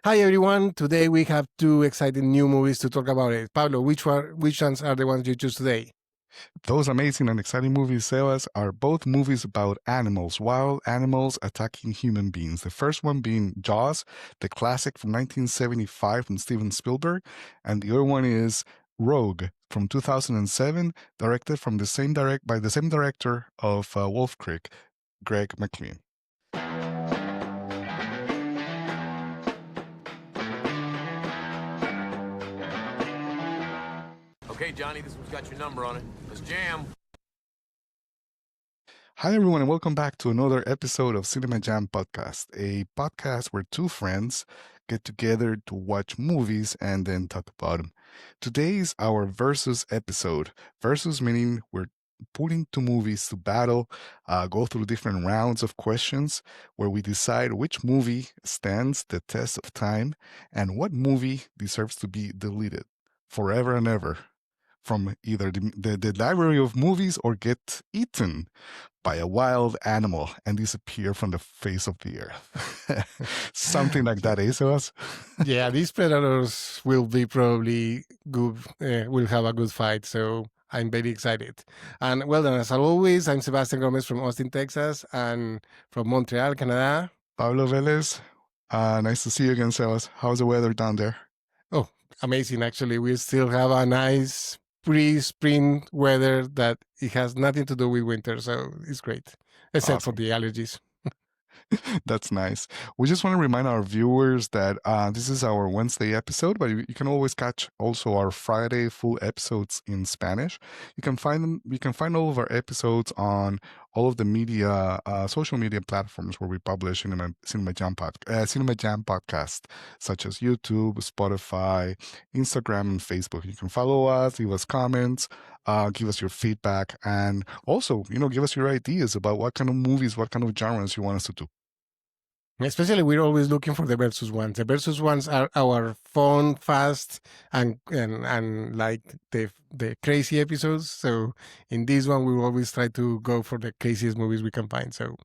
Hi everyone. Today we have two exciting new movies to talk about it. Pablo, which ones are the ones you choose today? Those amazing and exciting movies, Sebas, are both movies about animals, wild animals attacking human beings. The first one being Jaws, the classic from 1975 from Steven Spielberg, and the other one is Rogue from 2007, directed from by the same director of Wolf Creek, Greg McLean. Okay, Johnny, this one's got your number on it. Let's jam. Hi, everyone, and welcome back to another episode of CinemaJam podcast, a podcast where two friends get together to watch movies and then talk about them. Today is our versus episode. Versus meaning we're putting two movies to battle, go through different rounds of questions where we decide which movie stands the test of time and what movie deserves to be deleted forever and ever from either the library of movies or get eaten by a wild animal and disappear from the face of the earth. Something like that, eh, Sebas? Yeah, these predators will be probably good, will have a good fight. So I'm very excited. And well done, as always, I'm Sebastian Gomez from Austin, Texas, and from Montreal, Canada. Pablo Velez, nice to see you again, Sebas. How's the weather down there? Oh, amazing. Actually, we still have a nice pre-spring weather that it has nothing to do with winter. So it's great, except for the allergies. That's nice. We just want to remind our viewers that this is our Wednesday episode, but you can always catch also our Friday full episodes in Spanish. You can find them. You can find all of our episodes on all of the media, social media platforms where we publish CinemaJam podcast, such as YouTube, Spotify, Instagram, and Facebook. You can follow us, leave us comments, give us your feedback, and also, give us your ideas about what kind of movies, what kind of genres you want us to do. Especially, we're always looking for the versus ones. The versus ones are our fun, fast, and like the crazy episodes. So in this one, we will always try to go for the craziest movies we can find. So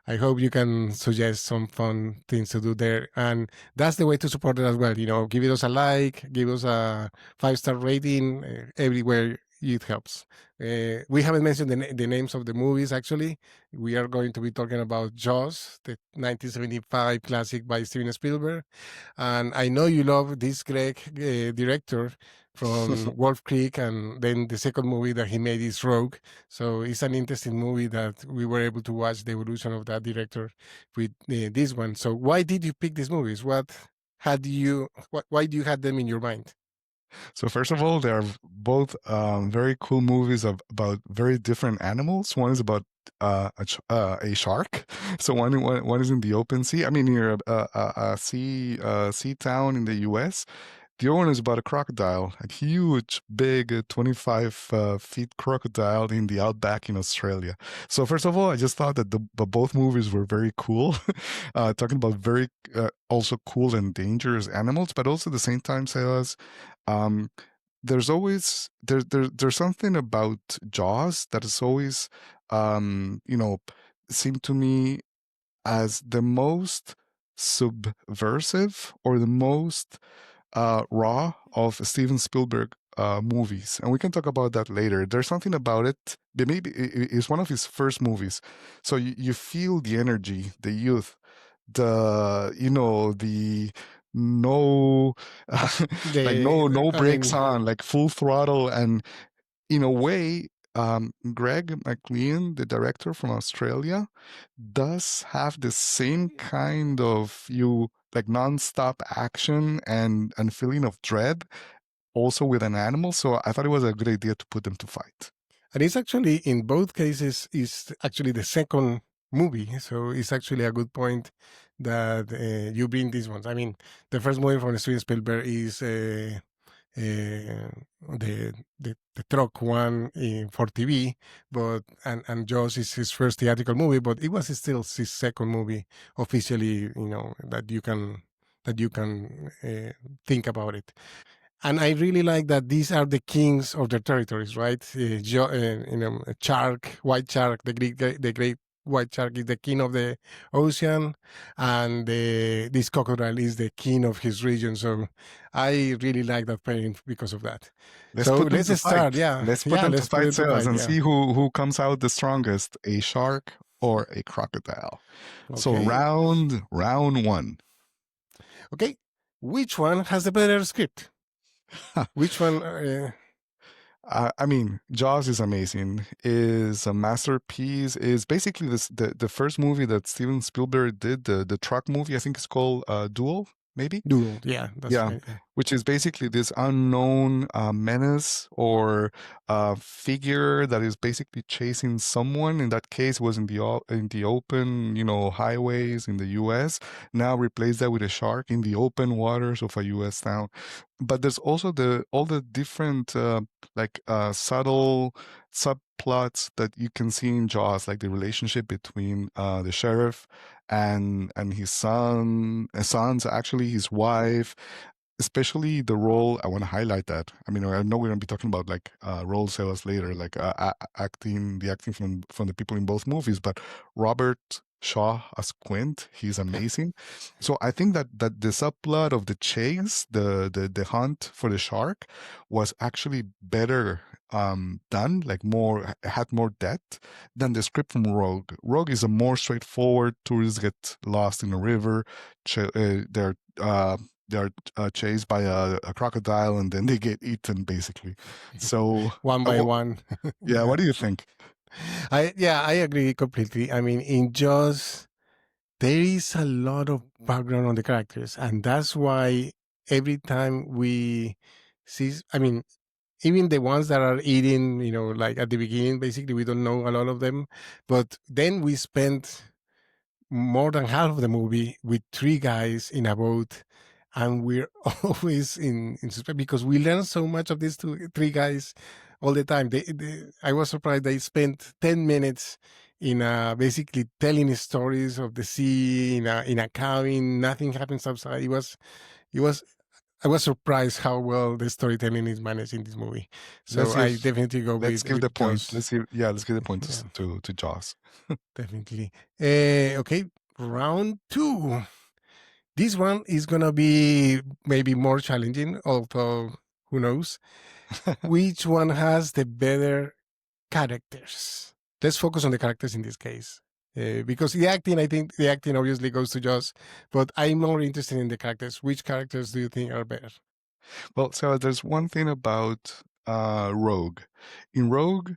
I hope you can suggest some fun things to do there. And that's the way to support it as well. Give us a like, give us a 5-star rating everywhere. It helps. We haven't mentioned the names of the movies, actually. We are going to be talking about Jaws, the 1975 classic by Steven Spielberg. And I know you love this Greg director from Wolf Creek, and then the second movie that he made is Rogue. So it's an interesting movie that we were able to watch the evolution of that director with this one. So why did you pick these movies? Why do you have them in your mind? So first of all, they are both very cool movies about very different animals. One is about a shark. So one is in the open sea. I mean, near a sea town in the U.S. The other one is about a crocodile, a huge, big, 25 feet crocodile in the outback in Australia. So first of all, I just thought that both movies were very cool, talking about very also cool and dangerous animals, but also at the same time, Sebas, there's always there's something about Jaws that has always seemed to me as the most subversive or the most raw of Steven Spielberg movies, and we can talk about that later. There's something about it. Maybe it's one of his first movies, so you feel the energy, the youth, the no, like no brakes on, like full throttle, and in a way, Greg McLean, the director from Australia, does have the same kind of like nonstop action and feeling of dread, also with an animal. So I thought it was a good idea to put them to fight. And it's actually, in both cases, is actually the second movie. So it's actually a good point that you bring these ones. I mean, the first movie from Steven Spielberg is the truck one for TV, but and Jaws is his first theatrical movie, but it was still his second movie officially. That you can think about it. And I really like that these are the kings of their territories, right? A shark, white shark, the great white shark is the king of the ocean, and this crocodile is the king of his region. So I really like that pairing because of that. Let's So put them to let's fight. start. Yeah, Let's put yeah, them to let's put fight, it to Sebas, fight. and Yeah. see who comes out the strongest, a shark or a crocodile. So Okay. round one. Okay. Which one has the better script? Which one? I mean, Jaws is amazing. Is a masterpiece. Is basically the first movie that Steven Spielberg did. The truck movie. I think it's called Duel. Maybe. Duel. Yeah, that's Yeah, right. Yeah. which is basically this unknown menace or figure that is basically chasing someone. In that case, was in the open, highways in the U.S. Now replace that with a shark in the open waters of a U.S. town. But there's also all the different subtle subplots that you can see in Jaws, like the relationship between the sheriff and his sons, actually his wife, especially the role. I want to highlight that. I mean, I know we're going to be talking about like role sales later, like acting from the people in both movies, but Robert Shaw as Quint, he's amazing. So I think that the subplot of the chase, the hunt for the shark, was actually better done, like had more depth than the script from Rogue. Rogue is a more straightforward. Tourists get lost in a river. They're chased by a crocodile, and then they get eaten, basically. So, One by one. yeah, Yeah. what do you think? I agree completely. I mean, in Jaws, there is a lot of background on the characters, and that's why every time we see, I mean, even the ones that are eating, like at the beginning, basically we don't know a lot of them, but then we spend more than half of the movie with three guys in a boat, and we're always in suspense because we learn so much of these three guys all the time. I was surprised they spent 10 minutes in basically telling stories of the sea in a cabin. Nothing happens outside. It was I was surprised how well the storytelling is managed in this movie. So Let's give I definitely go let's give the with point. Joss. Let's give the point Yeah, to Jaws. definitely. Okay, round two. This one is gonna be maybe more challenging, although who knows? Which one has the better characters? Let's focus on the characters in this case. Because I think the acting obviously goes to Joss, but I'm more interested in the characters. Which characters do you think are better? Well, so there's one thing about Rogue. In Rogue,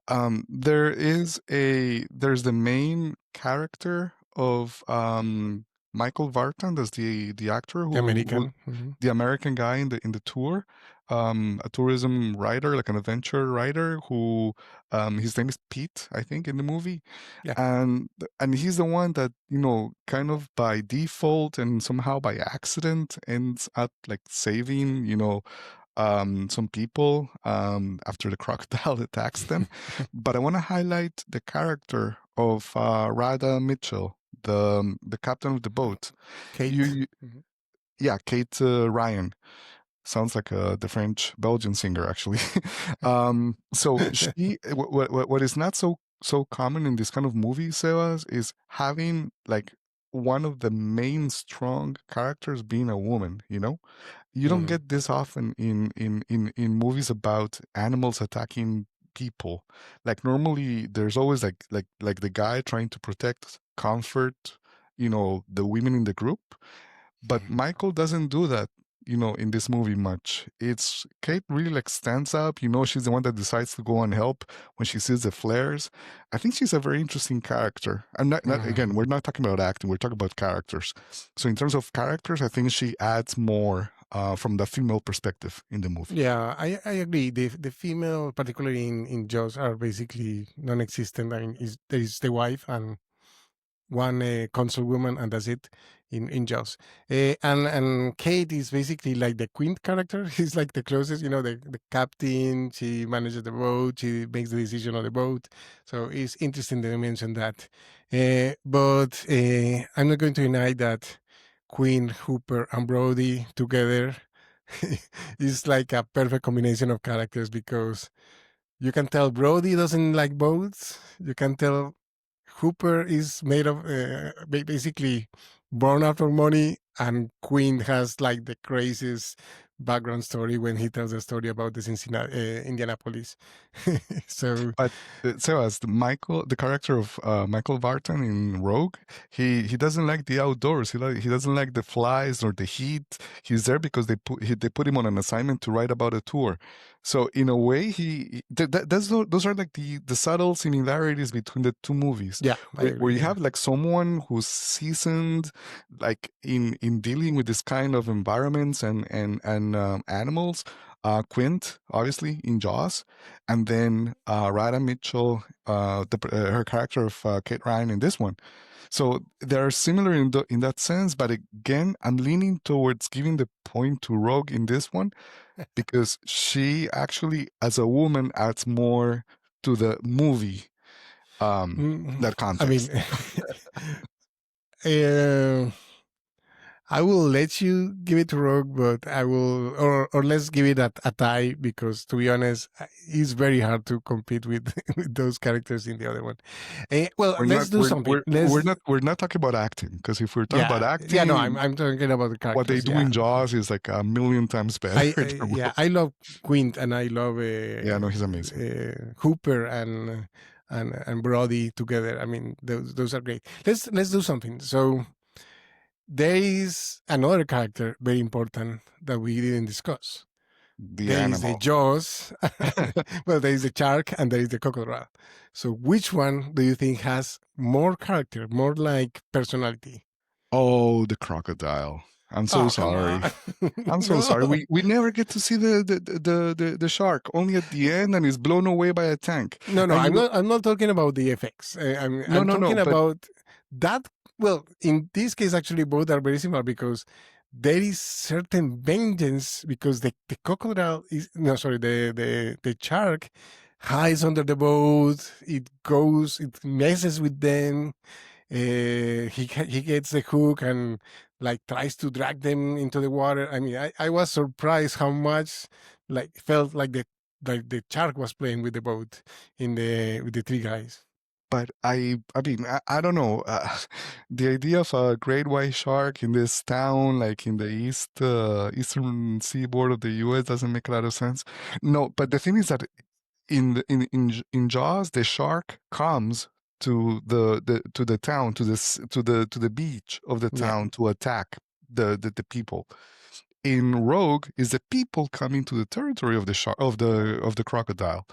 there's the main character of Michael Vartan, that's the actor The who American. Mm-hmm. the American guy in the tour, a tourism writer, like an adventure writer who his name is Pete, I think, in the movie. Yeah. And he's the one that, kind of by default and somehow by accident ends up like saving, some people after the crocodile attacks them. But I want to highlight the character of Rada Mitchell, the captain of the boat. Kate. Mhm. Yeah, Kate Ryan. Sounds like the French Belgian singer, actually. So what is not so common in this kind of movie, Sebas, is having like one of the main strong characters being a woman. You don't Mhm. get this often in movies about animals attacking people. Like normally, there's always like the guy trying to protect, comfort, the women in the group. But Michael doesn't do that, in this movie much. It's Kate really like stands up. She's the one that decides to go and help when she sees the flares. I think she's a very interesting character. I'm not again, we're Mhm. not talking about acting, we're talking about characters. So in terms of characters, I think she adds more from the female perspective in the movie. Yeah, I agree. The female, particularly in Jaws, are basically non-existent. I mean, there is the wife and one consul woman, and that's it in Jaws. And Kate is basically like the Quint character. He's like the closest, the captain. She manages the boat. She makes the decision on the boat. So it's interesting that you mentioned that. But I'm not going to deny that Quinn, Hooper, and Brody together is like a perfect combination of characters because you can tell Brody doesn't like boats. You can tell Hooper is made of basically born out of money, and Quint has like the craziest background story when he tells a story about the Cincinnati, Indianapolis. So But Sebas, the character of Michael Barton in Rogue, he doesn't like the outdoors. He doesn't like the flies or the heat. He's there because they put him on an assignment to write about a tour. So in a way, those are like the subtle similarities between the two movies, yeah, I where agree. you Yeah. have like someone who's seasoned, like in dealing with this kind of environments and animals. Quint, obviously in Jaws, and then Radha Mitchell, her character of Kate Ryan in this one. So they're similar in that sense, but again, I'm leaning towards giving the point to Rogue in this one because she actually, as a woman, adds more to the movie. That I mean, context. uh, I will let you give it to Rogue, but I will, or let's give it a tie, because to be honest, it's very hard to compete with, with those characters in the other one. Well, We're not let's do something. we're not talking about acting, because if we're talking about Yeah, no, acting, I'm talking about the what they characters. do Yeah, in Jaws is like a million times better than yeah, Rogue. I love Quint, and I love Yeah, no, he's amazing. Hooper and Brody together. I mean, those are great. Let's do something. So there is another character very important that we didn't discuss. The There is the animal. Jaws, well, there is the shark, and there is the crocodile. So which one do you think has more character, more like personality? Oh, the crocodile. I'm so Oh, come sorry. on. I'm so No. sorry. We never get to see the shark, only at the end, and he's blown away by a tank. No, And I'm not talking about the effects. I'm no, talking but about that. Well, in this case, actually, both are very similar, because there is certain vengeance, because the crocodile is, no, sorry, the shark hides under the boat. It goes, it messes with them. He gets the hook and like tries to drag them into the water. I mean, I was surprised how much like felt like the shark was playing with the boat in the with the three guys. but I mean I don't know. The idea of a great white shark in this town, like in the eastern seaboard of the U.S., doesn't make a lot of sense. No, but the thing is that in Jaws, the shark comes to the town, to the beach of the Yeah, town to attack the people. In Rogue, is the people coming to the territory of the shark of the crocodile.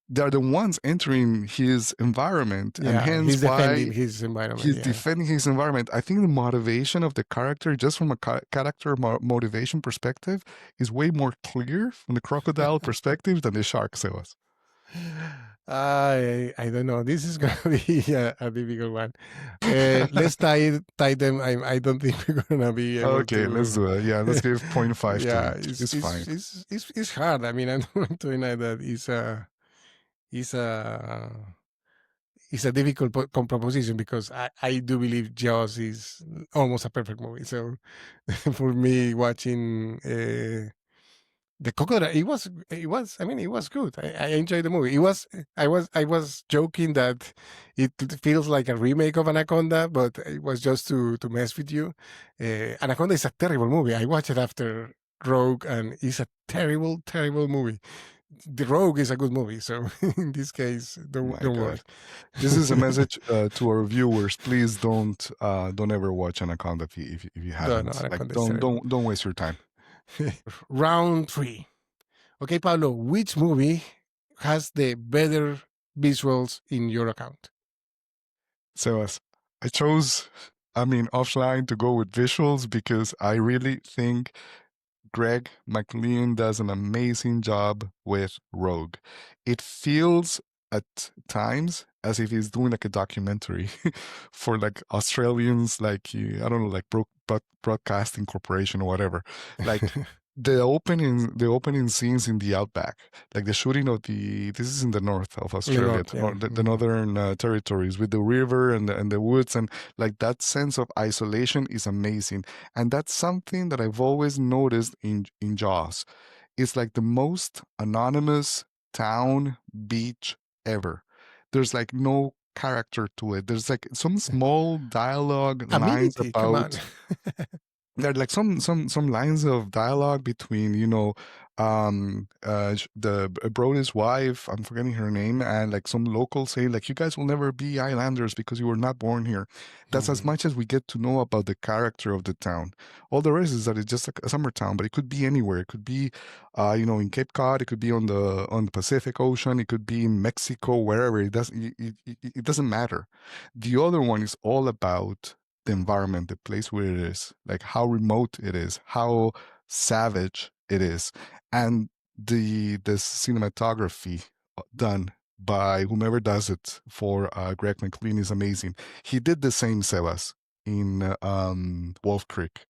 They're the ones entering his environment, and yeah, hence he's defending why his environment. he's Yeah. defending his environment. I think the motivation of the character, just from a character motivation perspective, is way more clear from the crocodile perspective than the shark was. I don't know. This is gonna be a difficult one. Let's tie them. I don't think we're gonna be able Okay, let's to. do it. Yeah, let's give 0.5 to Yeah, each. It's fine. it's hard. I mean, I'm going to deny that it's a it's a difficult proposition, because I do believe Jaws is almost a perfect movie. So for me, watching the crocodile, I mean, it was good. I enjoyed the movie. I was joking that it feels like a remake of Anaconda, but it was just to mess with you. Anaconda is a terrible movie. I watched it after Rogue, and it's a terrible, terrible movie. The Rogue is a good movie, so in this case, My don't worry. God, this is a message to our viewers. Please don't ever watch Anaconda if you No, haven't. Like, Anaconda is terrible. don't waste your time. Round 3. Okay, Pablo, which movie has the better visuals in your account? So I chose, I mean, offline to go with visuals because I really think Greg McLean does an amazing job with Rogue. It feels at times as if he's doing like a documentary for like Australians, like I don't know, like Broadcasting Corporation or whatever. Like the opening scenes in the outback, like the shooting of this is in the north of In the Australia, north, yeah. the northern territories with the river and the woods, and like that sense of isolation is amazing. And that's something that I've always noticed in Jaws. It's like the most anonymous town beach ever. There's like no character to it. There's like some small dialogue lines Amity, come on. about there are like some lines of dialogue between the Brody's wife, I'm forgetting her name, and like some locals say like, you guys will never be islanders because you were not born here. That's as much as we get to know about the character of the town. All the rest is that it's just like a summer town, but it could be anywhere. It could be in Cape Cod, it could be on the Pacific Ocean, it could be in Mexico, wherever. It doesn't matter. The other one is all about the environment, the place where it is, like how remote it is, how savage it is, and the cinematography done by whomever does it for Greg McLean is amazing. He did the same, Sebas, in Wolf Creek.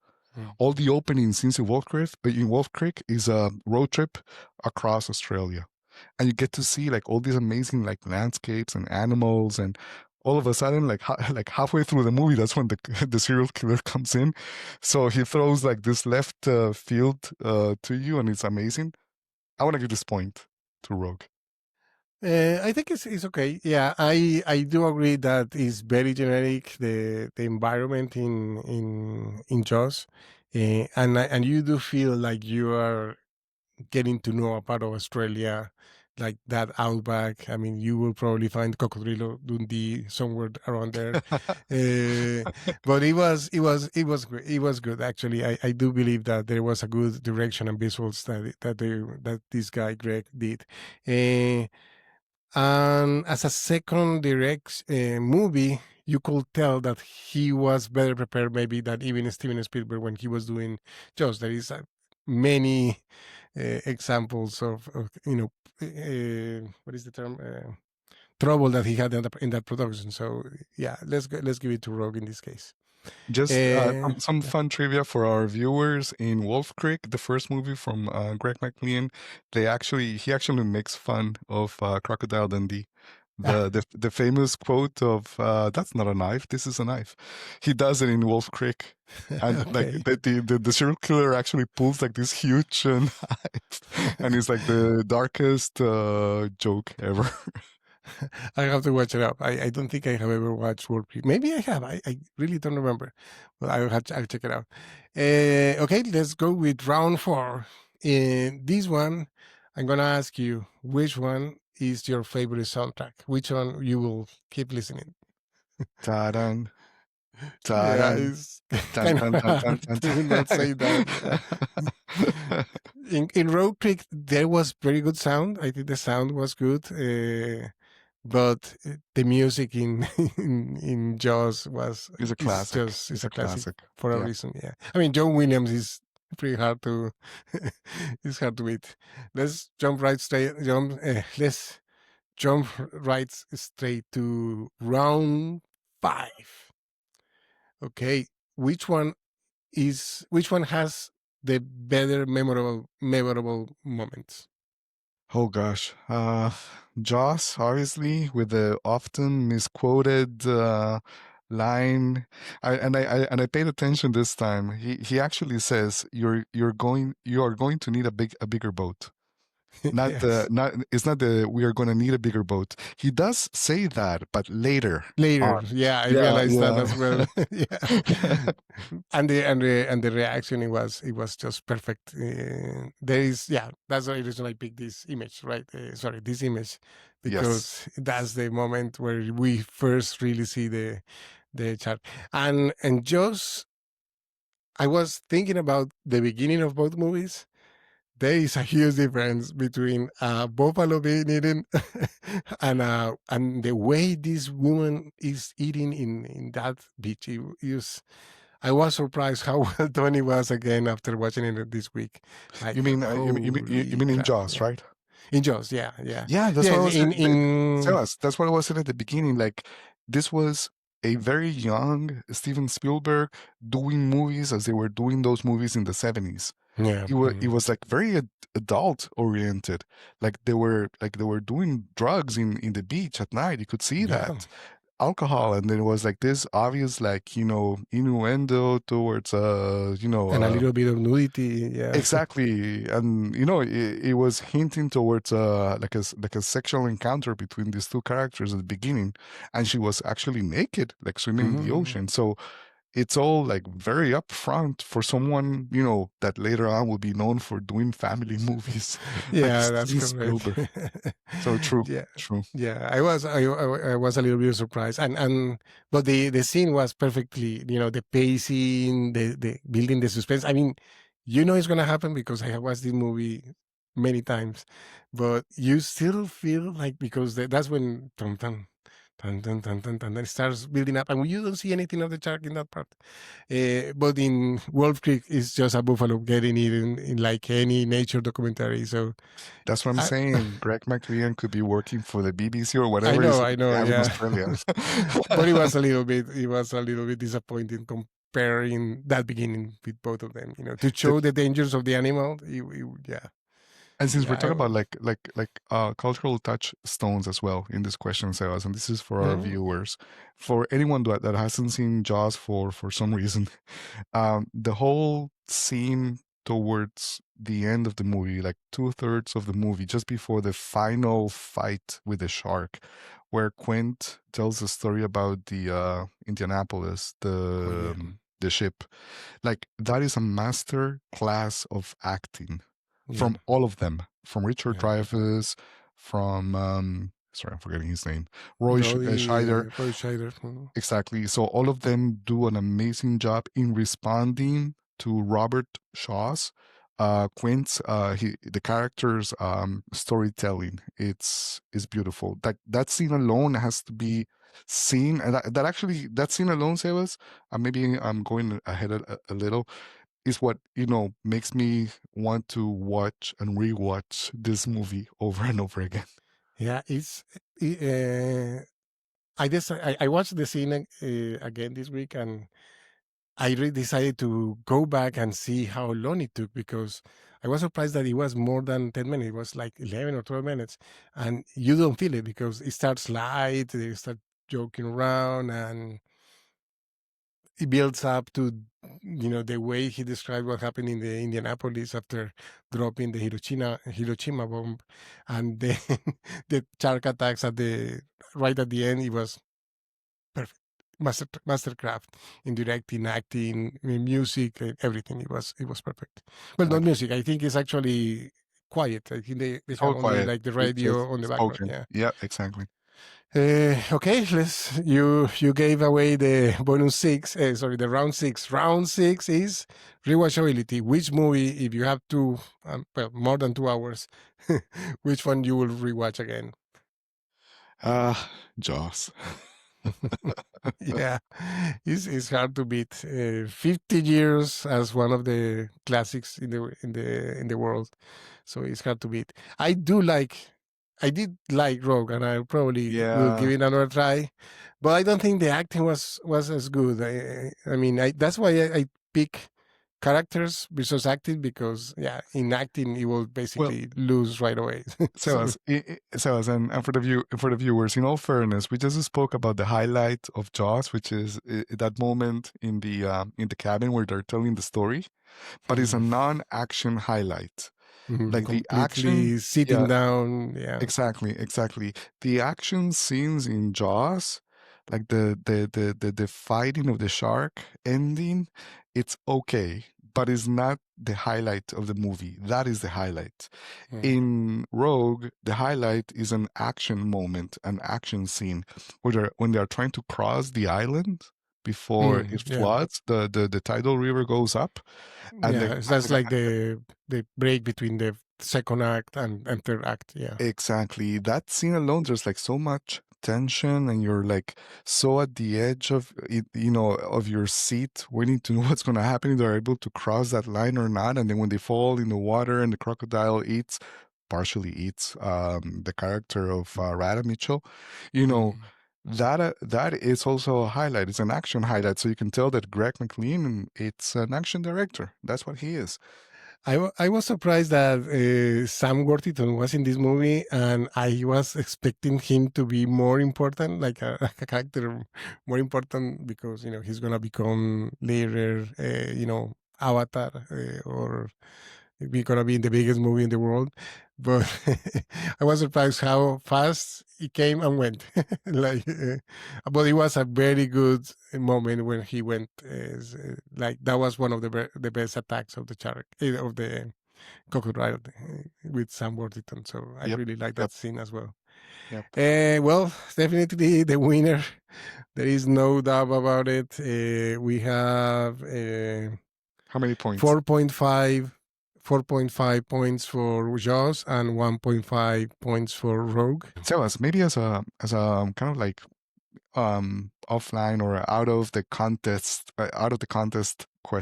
All the opening scenes in Wolf Creek is a road trip across Australia, and you get to see like all these amazing like landscapes and animals, and all of a sudden like halfway through the movie, that's when the serial killer comes in. So he throws like this left field to you, and it's amazing. I want to give this point to Rogue. I think it's okay. Yeah, I do agree that it's very generic, the environment in Jaws, and you do feel like you are getting to know a part of Australia, like that outback. I mean, you will probably find Cocodrilo Dundee somewhere around there. But it was good actually. I do believe that there was a good direction and visuals that this guy Greg did. And as a second direct movie, you could tell that he was better prepared maybe than even Steven Spielberg when he was doing Jaws. There is many examples of what is the term, trouble that he had in that production. So yeah, let's give it to Rogue in this case. Just some fun trivia for our viewers. In Wolf Creek, the first movie from Greg McLean, he actually makes fun of Crocodile Dundee. The famous quote of "That's not a knife. This is a knife." He does it in Wolf Creek, and Okay. like the serial killer actually pulls like this huge knife, and it's like the darkest joke ever. I have to watch it up. I don't think I have ever watched Wolf Creek. Maybe I have. I really don't remember. But I'll check it out. Okay, let's go with round 4. In this one, I'm going to ask you, which one is your favorite soundtrack? Which one you will keep listening? Ta-dan, Yeah, ta-dan, it's dun, kind dun, of dun, dun, hard dun, to not say that. Yeah. In Road Creek, there was very good sound. I think the sound was good. But the music in Jaws It's a classic. is It's a a classic classic. for a Yeah. reason. Yeah, I mean John Williams is pretty hard to it's hard to beat. Let's jump right straight to round 5. Okay, which one has the better memorable moments? Oh gosh. Joss, obviously, with the often misquoted line. I paid attention this time. He actually says you are going to need a bigger boat. Yes. It's not the we are going to need a bigger boat. He does say that, but later Later, on. yeah, I Yeah, realized that as well. yeah. Yeah, and the reaction, it was just perfect. There is, yeah, that's the reason I picked this image, right? Sorry, this image, Yes. because that's the moment where we first really see the chart. And just I was thinking about the beginning of both movies. There is a huge difference between buffalo being eaten and the way this woman is eating in that beach. I was surprised how well done it was again after watching it this week. Like, You mean you holy mean in crap! Jaws, Yeah, right? in Jaws, yeah, yeah, Yeah, that's what I yes. was saying. In Sebas, that's what I was saying at the beginning. Like, this was a very young Steven Spielberg doing movies as they were doing those movies in the 70s. yeah, It was like very adult oriented. Like they were doing drugs in the beach at night. You could see yeah. that. alcohol, and then it was like this obvious, like, innuendo towards And a little bit of nudity. Yeah. exactly, and it was hinting towards like a sexual encounter between these two characters at the beginning, and she was actually naked, like swimming in the Mhm. ocean. So it's all like very upfront for someone, that later on will be known for doing family movies, like Yeah, that's Steven correct. Spielberg. So true, Yeah. true. Yeah, I was a little bit surprised, and but the scene was perfectly, the pacing, the building the suspense. I mean, it's gonna happen because I have watched this movie many times, but you still feel like, because that's when dun, dun, dun, dun, dun, dun, dun, it starts building up, and you don't see anything of the shark in that part. But in Wolf Creek, it's just a buffalo getting eaten in like any nature documentary. So That's what I'm I, saying. Greg McLean could be working for the BBC or whatever is I they know, have in yeah. Australia. But it was a little bit disappointing comparing that beginning with both of them. To The- show the dangers of the animal. Yeah, And since we're yeah. talking about like cultural touchstones as well in this question, Sebas, and this is for our Mhm. viewers, for anyone that hasn't seen Jaws for some reason, the whole scene towards the end of the movie, like 2/3 of the movie, just before the final fight with the shark, where Quint tells the story about the Indianapolis, Oh yeah, the ship, like that is a master class of acting yeah, from all of them, from Richard yeah. Dreyfuss, from sorry, I'm forgetting his name, Roy Scheider. Roy Scheider. Mhm. Exactly. So all of them do an amazing job in responding to Robert Shaw's Quint's the character's storytelling. It's beautiful. That scene alone has to be seen, and that scene alone, Sebas, maybe I'm going ahead a little, is what makes me want to watch and rewatch this movie over and over again. Yeah, I watched the scene again this week, and I really decided to go back and see how long it took, because I was surprised that it was more than 10 minutes. It was like 11 or 12 minutes. And you don't feel it because it starts light, they start joking around, and it builds up to, the way he described what happened in the Indianapolis after dropping the Hiroshima bomb. And then the shark attacks right at the end. It was perfect. Mastercraft in directing, acting, music, everything. It was perfect. Well, not Like music. I think it's actually quiet. I think they it's have all only quiet. like the It's just radio on the background. spoken. Yeah. Yeah, exactly. Okay, you gave away the bonus six. Sorry, the round six. Round six is rewatchability. Which movie, if you have more than 2 hours, which one you will rewatch again? Jaws. Yeah, it's hard to beat. 50 years as one of the classics in the world, so it's hard to beat. I did like Rogue, and I probably will give Yeah. it another try, but I don't think the acting was as good. I mean, that's why I pick characters versus acting, because yeah, in acting you will Well, basically lose right away. So Sebas, and for the viewers, in all fairness, we just spoke about the highlight of Jaws, which is that moment in the cabin where they're telling the story, but it's a mhm, non-action highlight. Like the action, completely sitting yeah, down. Yeah. exactly, exactly. The action scenes in Jaws, like the fighting of the shark ending, it's okay, but it's not the highlight of the movie. That is the highlight. Mm. In Rogue, the highlight is an action moment, an action scene where when they're trying to cross the island before it Yeah, floods, the tidal river goes up, and yeah. That's like the break between the second act and third act. Yeah. exactly. That scene alone, there's like so much tension, and you're like so at the edge of it, of your seat, waiting to know what's going to happen, if they're able to cross that line or not. And then when they fall in the water and the crocodile partially eats the character of Rada Mitchell, you know, Mhm. that is also a highlight. It's an action highlight. So you can tell that Greg McLean, it's an action director. That's what he is. I was surprised that Sam Worthington was in this movie, and I was expecting him to be more important, like a character more important, because he's gonna become later, Avatar, or we're gonna be in the biggest movie in the world. But I was surprised how fast he came and went. like, but it was a very good moment when he went. Like that was one of the best attacks of the shark, of the crocodile, with Sam Worthington. So I Yep, really like yep, that scene as well. yep. Well, definitely the winner. There is no doubt about it. We have How many points? 4.5 4.5 points for Jaws and 1.5 points for Rogue. Sebas, maybe as a kind of like offline or out of the contest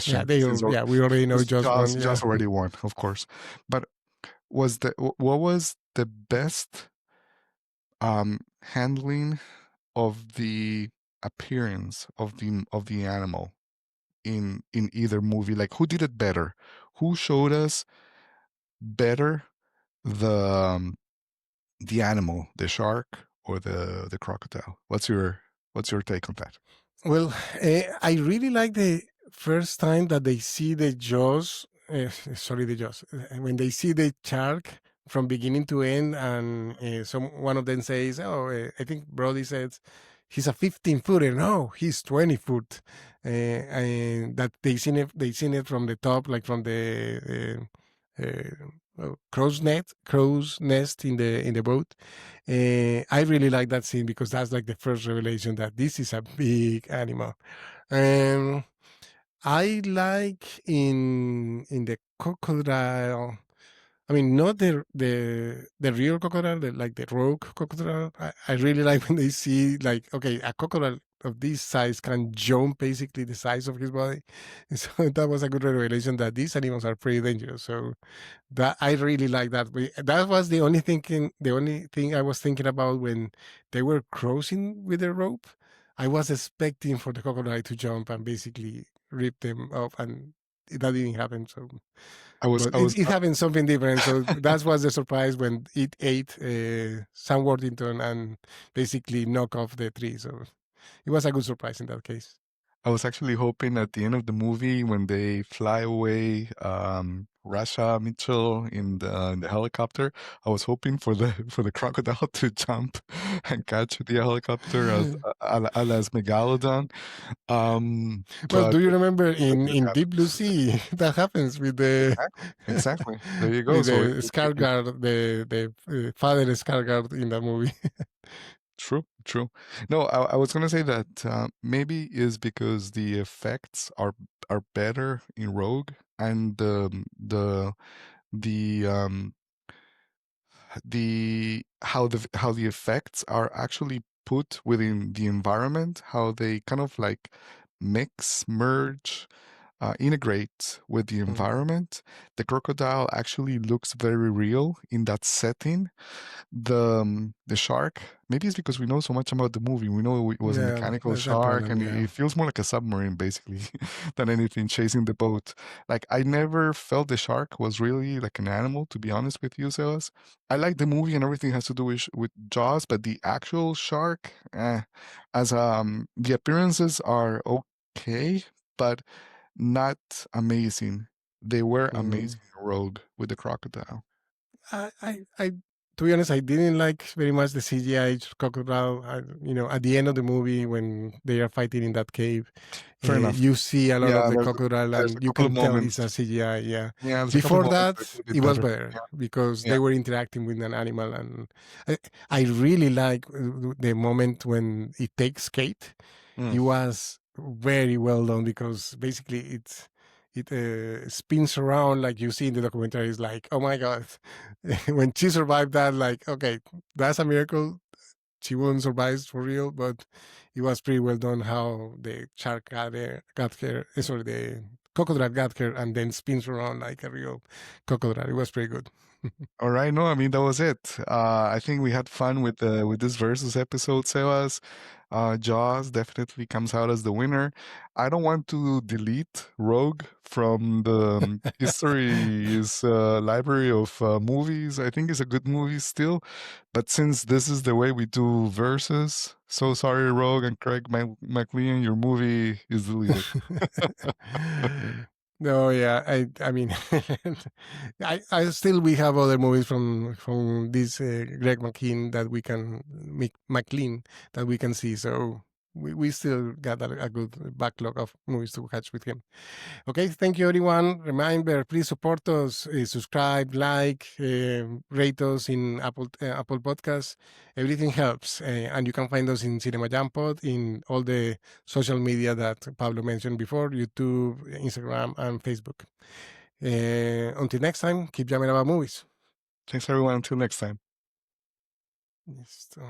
Yeah, question, since we already know Jaws Jaws one. Yeah. Jaws already won, of course. But what was the best handling of the appearance of the animal in either movie? Like, who did it better? Who showed us better the the animal, the shark or the crocodile? What's your take on that? Well, I really like the first time that they see the Jaws. Sorry, the Jaws. When they see the shark from beginning to end, and one of them says, "Oh, I think Brody says he's a 15-footer. No, he's 20 foot." And that they seen it from the top, like from the crow's nest in the boat. I really like that scene because that's like the first revelation that this is a big animal. Um, I like in the crocodile. I mean, not the real crocodile, like the rogue crocodile. I really like when they see, like, okay, a crocodile of this size can jump basically the size of his body. So that was a good revelation that these animals are pretty dangerous. So that I really like that. That was the only thing I was thinking about when they were crossing with the rope. I was expecting for the crocodile to jump and basically rip them off, and that didn't happen. So, I was but I was it happened something different. So that was the surprise when it ate Sam Worthington and basically knock off the tree. So it was a good surprise in that case. I was actually hoping at the end of the movie when they fly away, Rasha Mitchell in the helicopter. I was hoping for the for the crocodile to jump and catch the helicopter as Megalodon. Well, But do you remember that in didn't Deep happen. Blue Sea that happens with the Exactly, exactly. There you go. with So the Skarsgård, the father Skarsgård in that movie? true, true. No, I was gonna say that maybe is because the effects are better in Rogue, and the how the effects are actually put within the environment, how they kind of like merge, integrate with the Mm. environment. The crocodile actually looks very real in that setting. The shark, maybe it's because we know so much about the movie. We know it was a Yeah, mechanical that's a shark, problem. and Yeah. it feels more like a submarine basically than anything chasing the boat. Like, I never felt the shark was really like an animal, to be honest with you, Sebas. I like the movie and everything has to do with Jaws, but the actual shark, as the appearances are okay, but not amazing. They were Mm. amazing in Rogue with the crocodile. I, to be honest, I didn't like very much the CGI crocodile. At the end of the movie when they are fighting in that cave, Fair enough. you see a lot of Yeah, the crocodile, there's a and you couple of can tell it's moments. a CGI. Yeah. Yeah, there's a couple of Before moments that that, could be it was better. better Yeah, because yeah. they were interacting with an animal, and I, I really like the moment when it takes Kate. Mm. It was very well done because basically it spins around like you see in the documentary. It's like, oh my god, when she survived that, like, okay, that's a miracle. She won't survive for real, but it was pretty well done how the shark got her, sorry, the crocodile got her and then spins around like a real crocodile. It was pretty good. All right, no, I mean that was it. I think we had fun with this versus episode, Sebas. Jaws definitely comes out as the winner. I don't want to delete Rogue from the history's library of movies. I think it's a good movie still, but since this is the way we do versus, so sorry, Rogue and Craig McLean, your movie is deleted. No, yeah, I mean, I still we have other movies from this Greg McLean that we can McLean that we can see. So we still got a good backlog of movies to catch with him. Okay, thank you everyone. Remember, please support us, subscribe, like, rate us in Apple Podcasts. Everything helps, and you can find us in CinemaJam Pod in all the social media that Pablo mentioned before: YouTube, Instagram, and Facebook. Until next time, keep jamming about movies. Thanks, everyone. Until next time. Listo.